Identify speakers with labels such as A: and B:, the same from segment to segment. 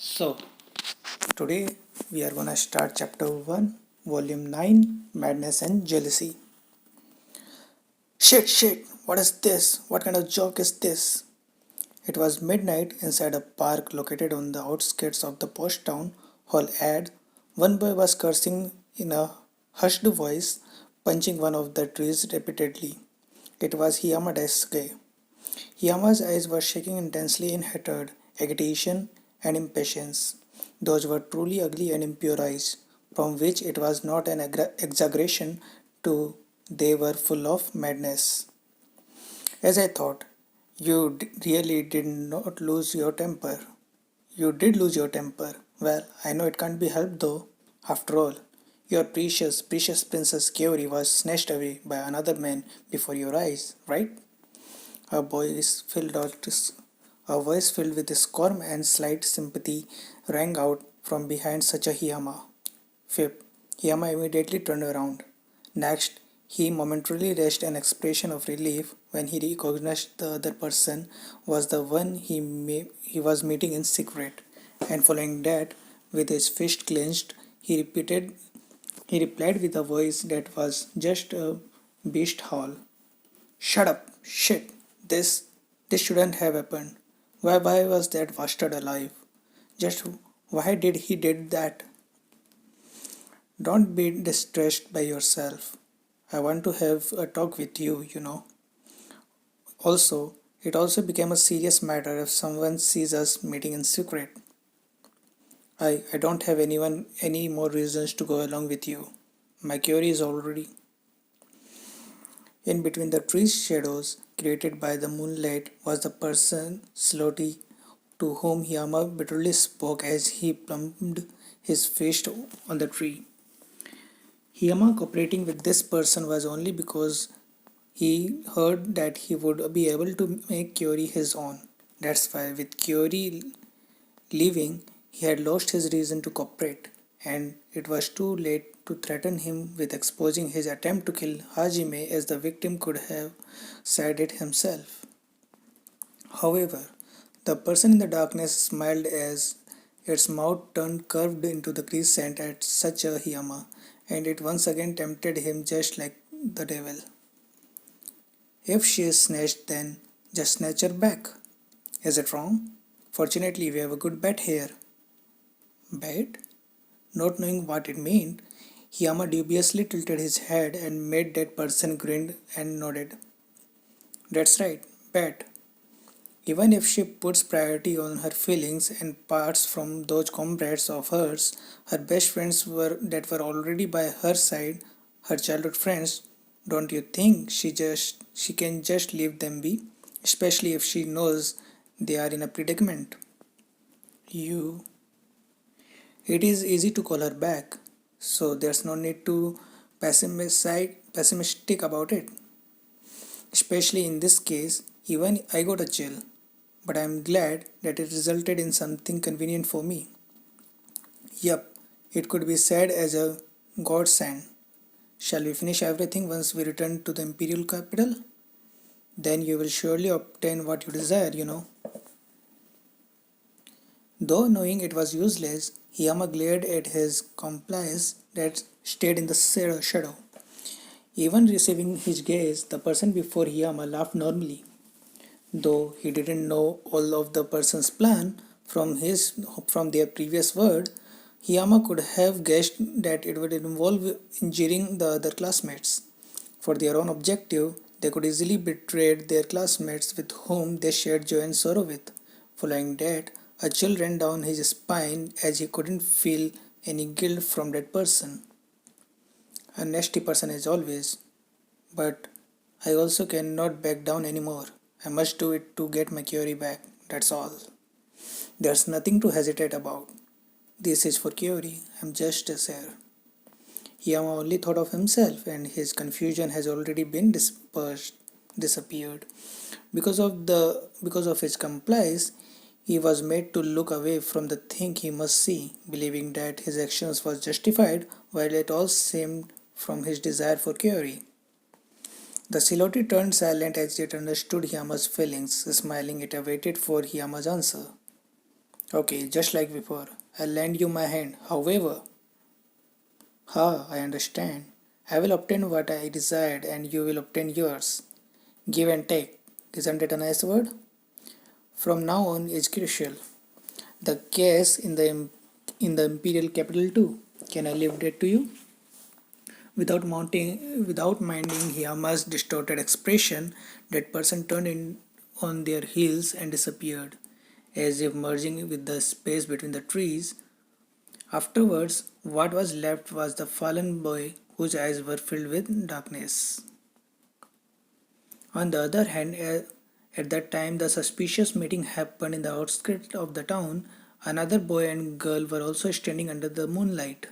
A: So, today we are gonna start chapter 1, volume 9, Madness and Jealousy. Shit, what is this? What kind of joke is this? It was midnight inside a park located on the outskirts of the posh town hall ad. One boy was cursing in a hushed voice, punching one of the trees repeatedly. It was Hiyama Daisuke. Hiyama's eyes were shaking intensely in hatred, agitation, and impatience. Those were truly ugly and impure eyes, from which it was not an exaggeration to they were full of madness. As I thought, you really did not lose your temper. You did lose your temper. Well, I know it can't be helped though. After all, your precious Princess Kyori was snatched away by another man before your eyes, right? A voice filled out a voice filled with scorn and slight sympathy rang out from behind such a Hiyama. Fib. Hiyama immediately turned around. Next, he momentarily raised an expression of relief when he recognized the other person was the one he was meeting in secret. And following that, with his fist clenched, he replied with a voice that was just a beast howl. Shut up! Shit! This this shouldn't have happened. Why was that bastard alive? Just why did he did that? Don't be distressed by yourself. I want to have a talk with you. Also, it also became a serious matter if someone sees us meeting in secret. I don't have any more reasons to go along with you. My cure is already in between the tree's shadows created by the moonlight was the person Slotty to whom Yama bitterly spoke as he plumped his fist on the tree. Yama cooperating with this person was only because he heard that he would be able to make Kyori his own. That's why, with Kyori leaving, he had lost his reason to cooperate, and it was too late to threaten him with exposing his attempt to kill Hajime as the victim could have said it himself. However, the person in the darkness smiled as its mouth turned curved into the crescent at such a Hiyama, and it once again tempted him just like the devil. If she is snatched, then just snatch her back. Is it wrong? Fortunately, we have a good bet here. Bet? Not knowing what it meant, Hiyama dubiously tilted his head and made that person grin and nodded. That's right, bet. Even if she puts priority on her feelings and parts from those comrades of hers, her best friends were already by her side, her childhood friends, don't you think she can just leave them be? Especially if she knows they are in a predicament. You It is easy to call her back, so there's no need to pessimistic about it. Especially in this case, even I got a chill, but I'm glad that it resulted in something convenient for me. Yup, it could be said as a godsend. Shall we finish everything once we return to the imperial capital? Then you will surely obtain what you desire. Though knowing it was useless, Hiyama glared at his complice that stayed in the shadow. Even receiving his gaze, the person before Hiyama laughed normally. Though he didn't know all of the person's plan from their previous word, Hiyama could have guessed that it would involve injuring the other classmates. For their own objective, they could easily betray their classmates with whom they shared joy and sorrow with. Following that, a chill ran down his spine as he couldn't feel any guilt from that person. A nasty person as always, but I also cannot back down anymore. I must do it to get my Kyori back, that's all. There's nothing to hesitate about. This is for Kyori, I'm just a sir. Yama only thought of himself and his confusion has already been disappeared. Because of his compliance, he was made to look away from the thing he must see, believing that his actions was justified while it all stemmed from his desire for Kyori. The Siloti turned silent as it understood Hiyama's feelings, smiling it awaited for Hiyama's answer. Okay, just like before. I'll lend you my hand. However, I understand. I will obtain what I desired and you will obtain yours. Give and take. Isn't it a nice word? From now on is crucial. The case in the imperial capital too. Can I leave that to you? Without minding Hiyama's distorted expression, that person turned in on their heels and disappeared, as if merging with the space between the trees. Afterwards, what was left was the fallen boy whose eyes were filled with darkness. On the other hand, at that time the suspicious meeting happened in the outskirts of the town. Another boy and girl were also standing under the moonlight.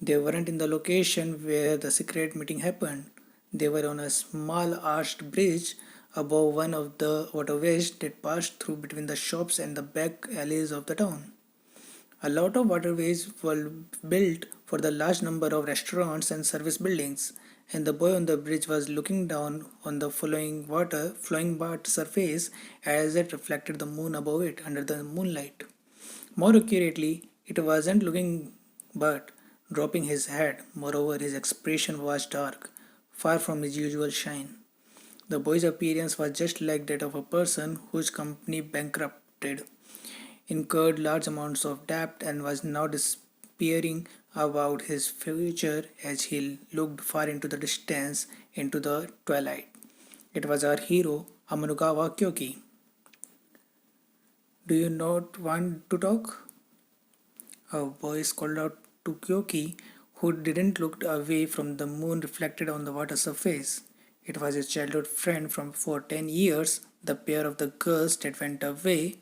A: They weren't in the location where the secret meeting happened. They were on a small arched bridge above one of the waterways that passed through between the shops and the back alleys of the town. A lot of waterways were built for the large number of restaurants and service buildings, and the boy on the bridge was looking down on the flowing water surface as it reflected the moon above it under the moonlight. More accurately, it wasn't looking but dropping his head. Moreover, his expression was dark, far from his usual shine. The boy's appearance was just like that of a person whose company bankrupted, incurred large amounts of debt, and was now despairing about his future as he looked far into the distance, into the twilight. It was our hero, Amanugawa Kyoki. Do you not want to talk? A voice called out to Kyoki, who didn't look away from the moon reflected on the water surface. It was his childhood friend from for 10 years, the pair of the girls that went away,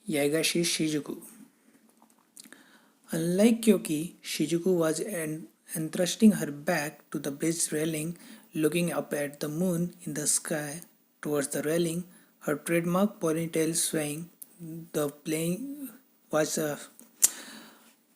A: Yagashi Shizuku. Unlike Kyoki, Shizuku was entrusting her back to the bridge railing, looking up at the moon in the sky. Towards the railing, her trademark ponytail swaying. The plane was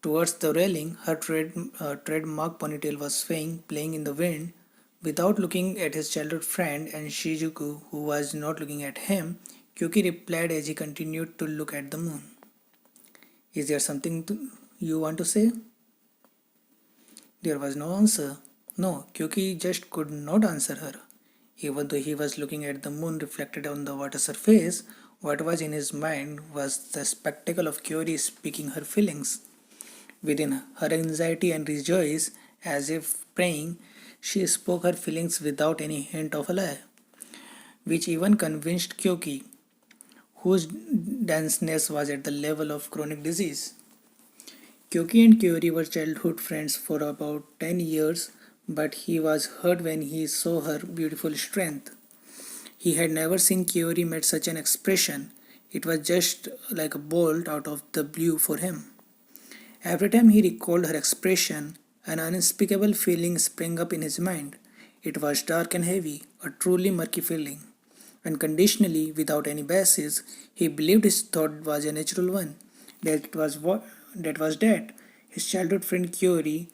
A: Towards the railing, her trademark ponytail was swaying, playing in the wind. Without looking at his childhood friend and Shizuku, who was not looking at him, Kyoki replied as he continued to look at the moon. Is there something you want to say? There was no answer. No, Kyoki just could not answer her. Even though he was looking at the moon reflected on the water surface, what was in his mind was the spectacle of Kyori speaking her feelings. Within her anxiety and rejoice, as if praying, she spoke her feelings without any hint of a lie, which even convinced Kyoki, whose denseness was at the level of chronic disease. Kyoki and Kyori were childhood friends for about 10 years, but he was hurt when he saw her beautiful strength. He had never seen Kyori met such an expression. It was just like a bolt out of the blue for him. Every time he recalled her expression, an unspeakable feeling sprang up in his mind. It was dark and heavy, a truly murky feeling. Unconditionally, without any basis, he believed his thought was a natural one. That his childhood friend Kyori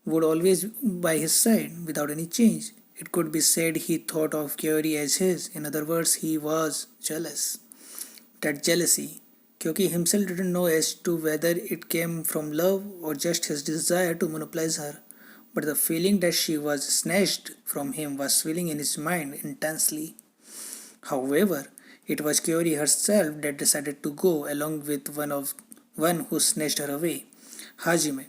A: would always be by his side without any change. It could be said he thought of Kyori as his. In other words, he was jealous. That jealousy, Kyoki himself didn't know as to whether it came from love or just his desire to monopolize her. But the feeling that she was snatched from him was swelling in his mind intensely. However, it was Kyori herself that decided to go along with one who snatched her away, Hajime,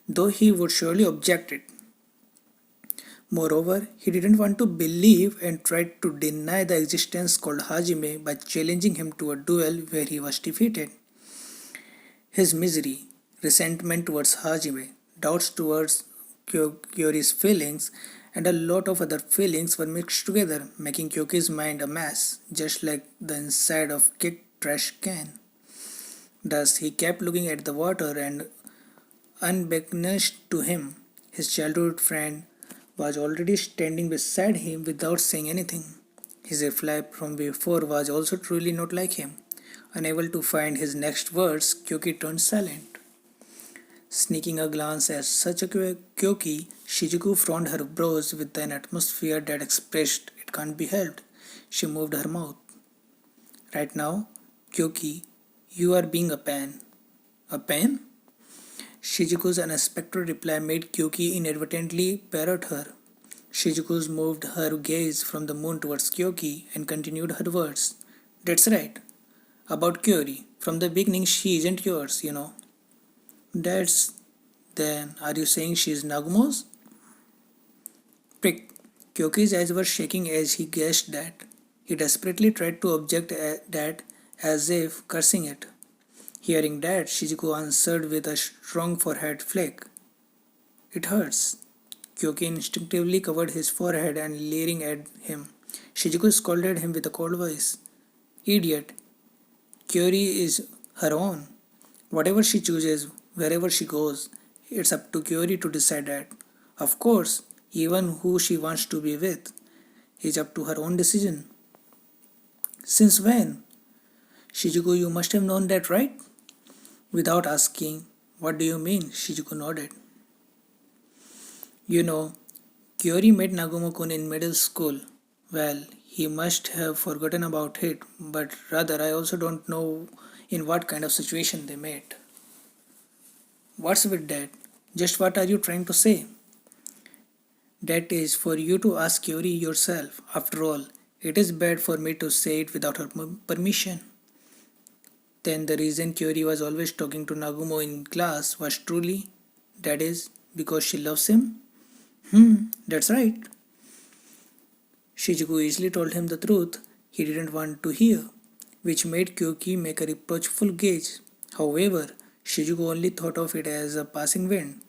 A: though he would surely object it. Moreover, he didn't want to believe and tried to deny the existence called Hajime by challenging him to a duel where he was defeated. His misery, resentment towards Hajime, doubts towards Kyori's feelings, and a lot of other feelings were mixed together, making Kyoki's mind a mess, just like the inside of a kicked trash can. Thus, he kept looking at the water, and unbeknownst to him, his childhood friend was already standing beside him without saying anything. His reply from before was also truly not like him. Unable to find his next words, Kyoki turned silent. Sneaking a glance at such a Kyoki, Shizuku frowned her brows with an atmosphere that expressed it can't be helped. She moved her mouth. Right now, Kyoki, You are being a pain. A pain? Shizuku's unexpected reply made Kyoki inadvertently parrot her. Shizuku moved her gaze from the moon towards Kyoki and continued her words. That's right. About Kyori. From the beginning, she isn't yours, you know. That's. Then, are you saying she is Nagumo's? Prick. Kyoki's eyes were shaking as he guessed that. He desperately tried to object at that as if cursing it. Hearing that, Shizuku answered with a strong forehead flick. It hurts. Kyoki instinctively covered his forehead and leering at him. Shizuku scolded him with a cold voice. Idiot. Kyori is her own. Whatever she chooses, wherever she goes, it's up to Kyori to decide that. Of course, even who she wants to be with is up to her own decision. Since when? Shizuku, you must have known that, right? Without asking, what do you mean? Shizuku nodded. You know, Kyori met Nagumo-kun in middle school. Well, he must have forgotten about it, but rather I also don't know in what kind of situation they met. What's with that? Just what are you trying to say? That is for you to ask Kyori yourself. After all, it is bad for me to say it without her permission. Then the reason Kyori was always talking to Nagumo in class was truly, that is, because she loves him? That's right. Shizuku easily told him the truth he didn't want to hear, which made Kyoki make a reproachful gaze. However, Shizuku only thought of it as a passing wind.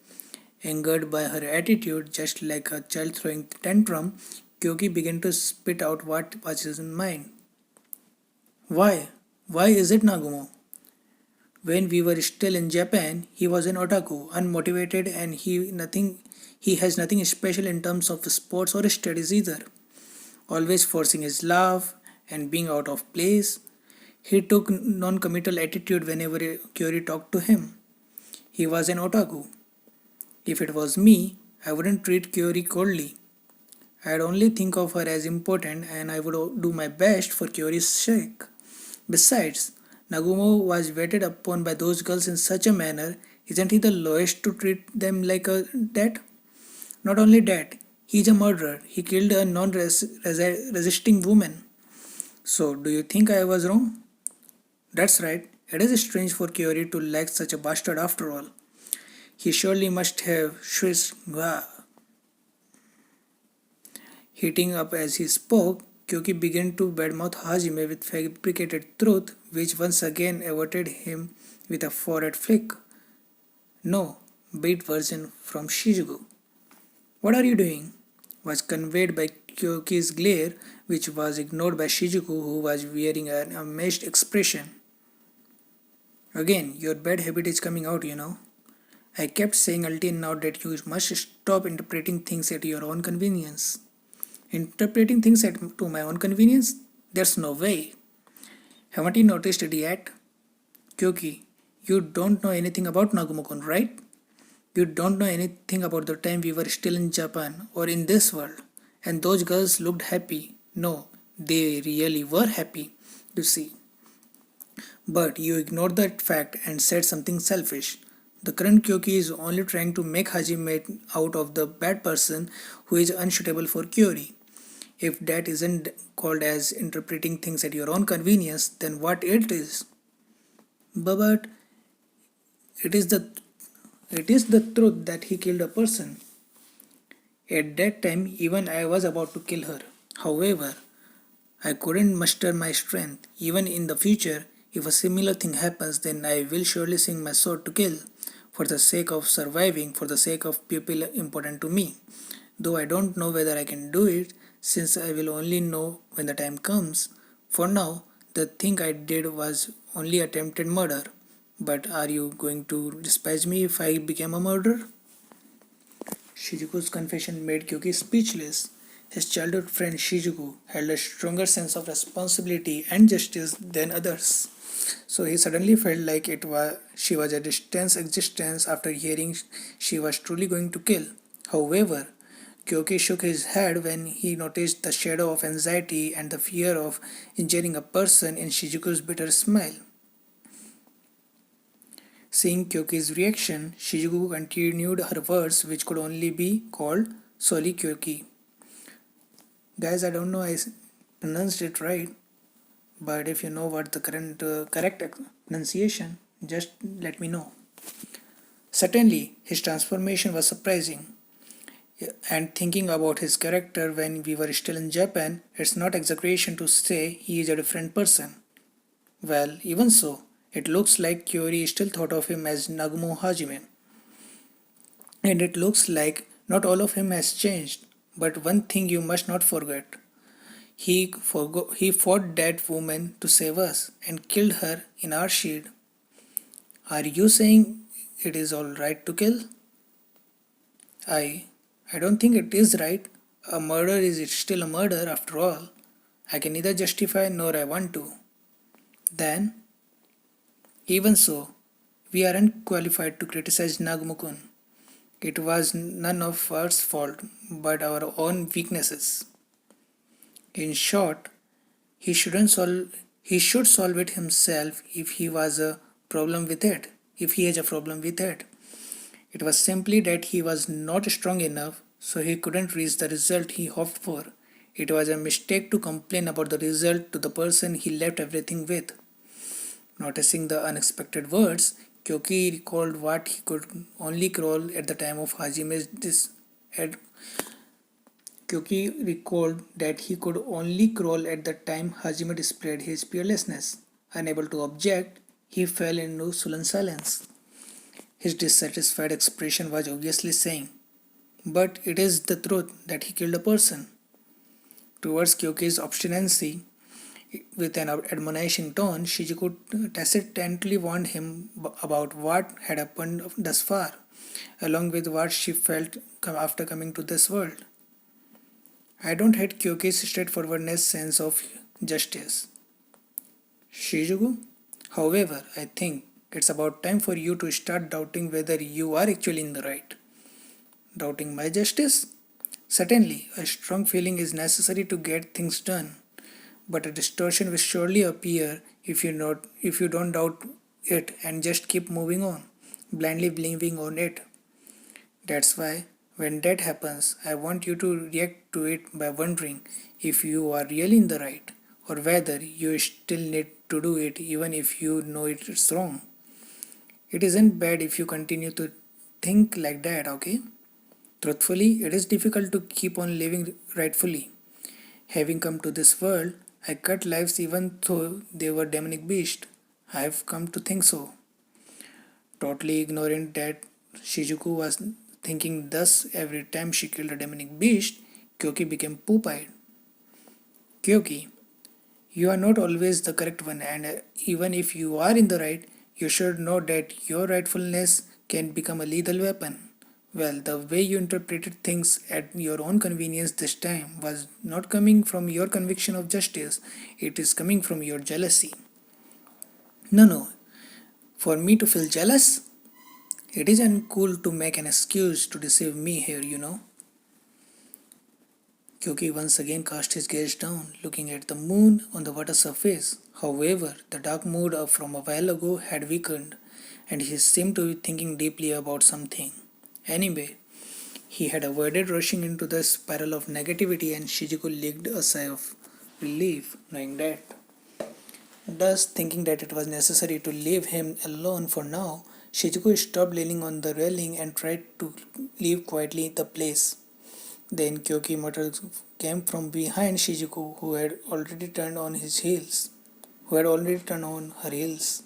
A: Angered by her attitude, just like a child throwing tantrum, Kyoki began to spit out what was in his mind. Why? Why is it Nagumo? When we were still in Japan, he was an otaku, unmotivated, and he has nothing special in terms of sports or studies either. Always forcing his laugh and being out of place. He took non-committal attitude whenever Kyori talked to him. He was an otaku. If it was me, I wouldn't treat Kyori coldly. I'd only think of her as important and I would do my best for Kyori's sake. Besides, Nagumo was waited upon by those girls in such a manner, isn't he the lowest to treat them like a that? Not only that, he's a murderer. He killed a non-resisting woman. So, do you think I was wrong? That's right. It is strange for Kyori to like such a bastard after all. He surely must have swished. Heating up as he spoke, Kyoki began to badmouth Hajime with fabricated truth, which once again averted him with a forehead flick. No, beat version from Shizuku. What are you doing? Was conveyed by Kyoki's glare, which was ignored by Shizuku, who was wearing an amazed expression. Again, your bad habit is coming out, you know. I kept saying until now that you must stop interpreting things at your own convenience. Interpreting things to my own convenience? There's no way. Haven't you noticed it yet? Kyoki, you don't know anything about Nagumo-kun, right? You don't know anything about the time we were still in Japan or in this world. And those girls looked happy. No, they really were happy, you see. But you ignored that fact and said something selfish. The current Kyoki is only trying to make Hajime out of the bad person who is unsuitable for Kyori. If that isn't called as interpreting things at your own convenience, then what it is? But it is the truth that he killed a person. At that time, even I was about to kill her. However, I couldn't muster my strength. Even in the future, if a similar thing happens, then I will surely swing my sword to kill. For the sake of surviving, for the sake of people important to me. Though I don't know whether I can do it, since I will only know when the time comes. For now, the thing I did was only attempted murder. But are you going to despise me if I became a murderer? Shizuku's confession made Kyoki speechless. His childhood friend Shizuku held a stronger sense of responsibility and justice than others. So he suddenly felt like she was a distant existence after hearing she was truly going to kill. However, Kyoki shook his head when he noticed the shadow of anxiety and the fear of injuring a person in Shizuku's bitter smile. Seeing Kyoki's reaction, Shizuku continued her words, which could only be called Soli Kyoki. Guys, I don't know I pronounced it right, but if you know what the correct pronunciation, just let me know. Certainly, his transformation was surprising. And thinking about his character when we were still in Japan, it's not exaggeration to say he is a different person. Well, even so, it looks like Kyori still thought of him as Nagumo Hajime. And it looks like not all of him has changed. But one thing you must not forget. He fought that woman to save us and killed her in our shield. Are you saying it is alright to kill? I I don't think it is right. A murder is still a murder after all. I can neither justify nor I want to. Then, even so, we aren't qualified to criticize Nagumukun. It was none of our fault but our own weaknesses. In short, he should solve it himself if he was a problem with it. If he has a problem with it. It was simply that he was not strong enough, so he couldn't reach the result he hoped for. It was a mistake to complain about the result to the person he left everything with. Noticing the unexpected words, Kyoki recalled what he could only crawl at the time of Hajime's Kyoki recalled that he could only crawl at the time Hajime displayed his fearlessness. Unable to object, he fell into sullen silence. His dissatisfied expression was obviously saying, "But it is the truth that he killed a person." Towards Kyoki's obstinacy, with an admonishing tone, Shizuku tacitly warned him about what had happened thus far, along with what she felt after coming to this world. I don't hate Kyoki's straightforwardness sense of justice. Shizuku, however, I think it's about time for you to start doubting whether you are actually in the right. Doubting my justice? Certainly, a strong feeling is necessary to get things done, but a distortion will surely appear if you don't doubt it and just keep moving on, blindly believing on it. That's why when that happens, I want you to react to it by wondering if you are really in the right or whether you still need to do it even if you know it's wrong. It isn't bad if you continue to think like that, okay? Truthfully, it is difficult to keep on living rightfully. Having come to this world, I cut lives even though they were demonic beasts. I've come to think so. Totally ignoring that Shizuku was thinking thus every time she killed a demonic beast, Kyoki became poop-eyed. Kyoki, you are not always the correct one, and even if you are in the right, you should know that your rightfulness can become a lethal weapon. Well, the way you interpreted things at your own convenience this time was not coming from your conviction of justice, it is coming from your jealousy. No, for me to feel jealous? It is uncool to make an excuse to deceive me here. Kyoki once again cast his gaze down, looking at the moon on the water surface. However, the dark mood from a while ago had weakened, and he seemed to be thinking deeply about something. Anyway, he had avoided rushing into the spiral of negativity, and Shizuku leaked a sigh of relief, knowing that. Thus, thinking that it was necessary to leave him alone for now, Shizuku stopped leaning on the railing and tried to leave quietly the place. Then Kyoki muttered came from behind Shizuku, who had already turned on her heels.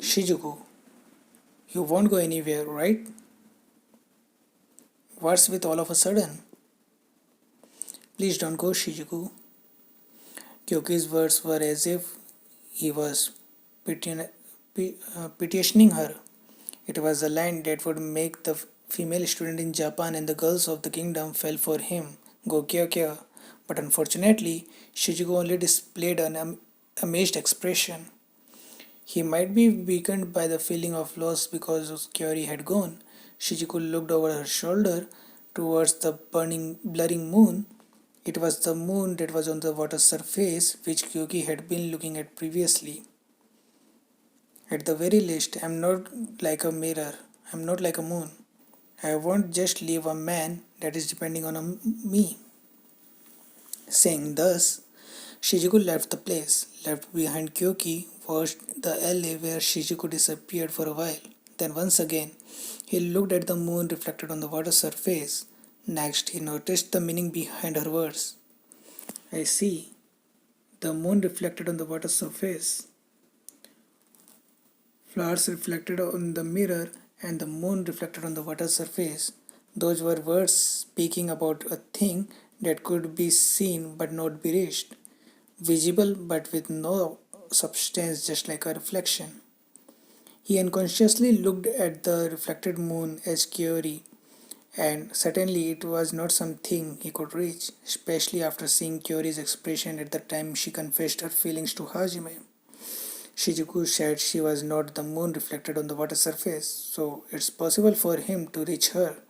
A: Shizuku, you won't go anywhere, right? What's with all of a sudden? Please don't go, Shizuku. Kyoki's words were as if he was petitioning her. It was a line that would make the female student in Japan and the girls of the kingdom fell for him, go kya kya. But unfortunately, Shizuku only displayed an amazed expression. He might be weakened by the feeling of loss because Kyori had gone. Shizuku looked over her shoulder towards the blurring moon. It was the moon that was on the water's surface, which Kyoki had been looking at previously. At the very least, I'm not like a mirror. I'm not like a moon. I won't just leave a man that is depending on me. Saying thus, Shizuku left the place. Left behind Kyoki was the alley where Shizuku disappeared for a while. Then once again, he looked at the moon reflected on the water surface. Next, he noticed the meaning behind her words. I see. The moon reflected on the water surface. Flowers reflected on the mirror and the moon reflected on the water surface. Those were words speaking about a thing that could be seen but not be reached, visible but with no substance, just like a reflection. He unconsciously looked at the reflected moon as Kyori, and certainly it was not something he could reach, especially after seeing Kyori's expression at the time she confessed her feelings to Hajime. Shizuku said she was not the moon reflected on the water surface, so it's possible for him to reach her.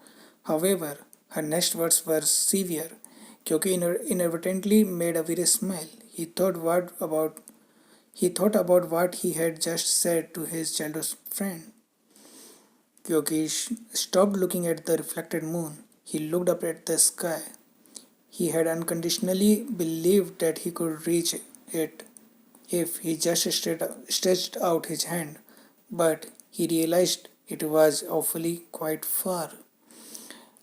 A: However, her next words were severe. Kyoki inadvertently made a weary smile. He thought about what he had just said to his childhood friend. Kyoki stopped looking at the reflected moon. He looked up at the sky. He had unconditionally believed that he could reach it if he just stretched out his hand, but he realized it was awfully quite far.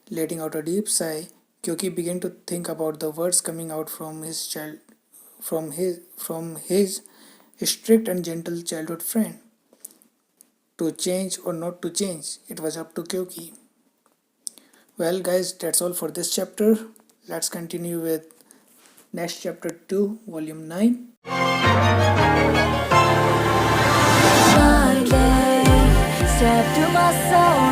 A: Letting out a deep sigh, Kyoki began to think about the words coming out from his strict and gentle childhood friend. To change or not to change, it was up to Kyoki. Well, guys, that's all for this chapter. Let's continue with next chapter 2, volume 9.
B: My day, step to my soul.